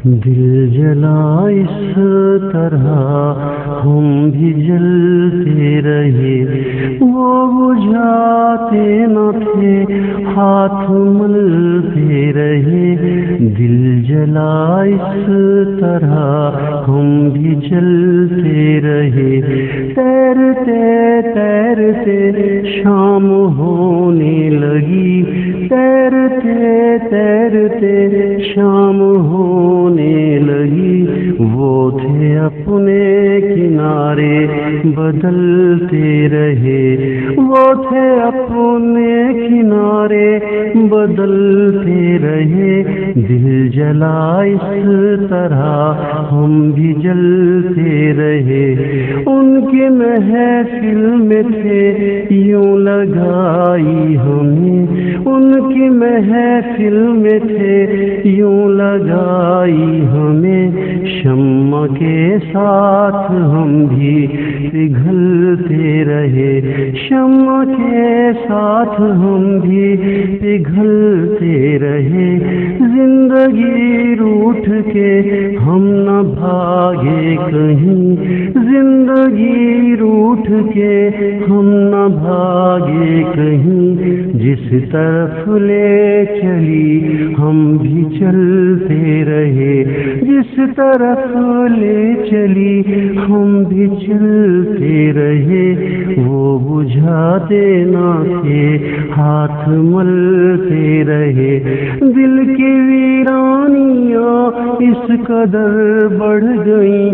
دل جلا اس طرح ہم بھی جلتے رہے، وہ بجھاتے نہ تھے ہاتھ ملتے رہے۔ دل جلا اس طرح ہم بھی جلتے رہے، تیرتے تیرتے شام ہونے لگی، تیرتے تیرتے شام ہونے لگی۔ وہ تھے اپنے کنارے بدلتے رہے، وہ تھے اپنے کنارے بدلتے رہے۔ دل جلا اس طرح ہم بھی جلتے رہے، ان کی محفل میں تھے یوں لگائی ہمیں، ان کی محفل میں تھے یوں لگائی ہمیں۔ شمع کے ساتھ ہم بھی پگھلتے رہے، شمع کے ساتھ ہم بھی پگھلتے رہے۔ زندگی روٹھ کے ہم نہ بھاگے کہیں، زندگی روٹھ کے ہم نہ بھاگے کہیں۔ جس طرف لے چلی ہم بھی چلتے رہے، جس طرف لے چلی ہم بھی چلتے رہے۔ وہ بجھاتے نہ تھے ہاتھ ملتے رہے۔ دل کی ویرانیاں اس قدر بڑھ گئیں،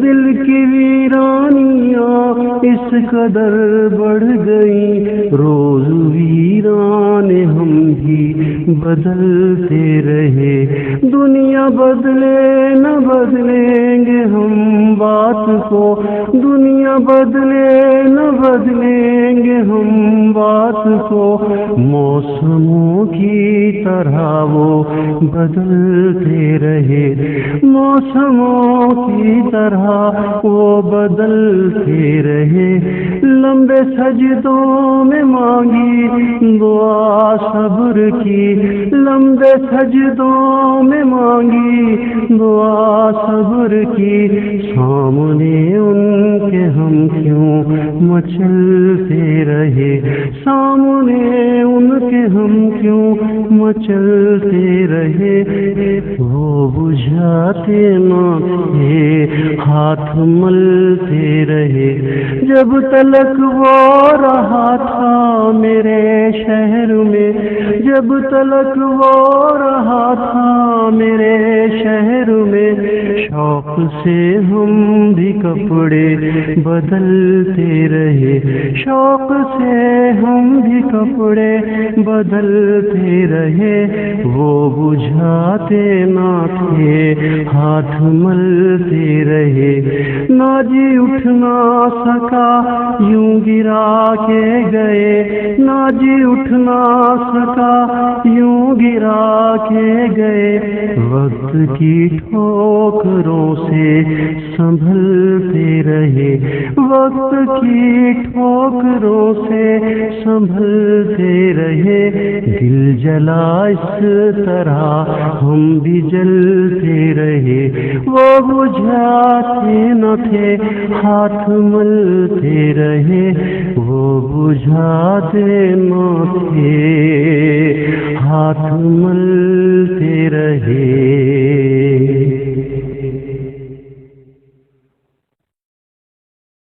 دل کی ویرانیاں اس قدر بڑھ گئیں۔ روز ویران ہم بھی بدلتے رہے، دنیا بدلے نہ بدلیں گے ہم بات کو، دنیا بدلے نہ بدلیں گے ہم بات کو۔ موسموں کی طرح وہ بدلتے رہے، موسموں کی طرح وہ بدلتے رہے۔ لمبے سجدوں میں مانگی دعا صبر کی، لمبے سجدوں میں مانگی دعا صبر کی۔ سامنے ان کے ہم کیوں مچلتے رہے، سامنے ان کے ہم کیوں مچلتے رہے۔ وہ بجھاتے نہ تھے ہاتھ ملتے رہے، جب تلک وہ رہا تھا میرے شہر میں، جب تلک وہ رہا تھا میرے شہر میں۔ شوق سے ہم بھی کپڑے بدلتے رہے، شوق سے ہم بھی کپڑے بدلتے رہے۔ وہ بجھاتے نہ تھے ہاتھ ملتے رہے۔ ناجی اٹھ نہ سکا یوں گرا کے گئے، ناجی اٹھ نہ سکا یوں گرا کے گئے۔ وقت کی ٹھوکروں سے سنبھلتے رہے، وقت کی ٹھوکروں سے سنبھلتے رہے۔ دل جلا اس طرح ہم بھی جلتے رہے، وہ بجھاتے نہ تھے ہاتھ ملتے رہے، وہ بجھاتے نہ تھے ہاتھ ملتے رہے۔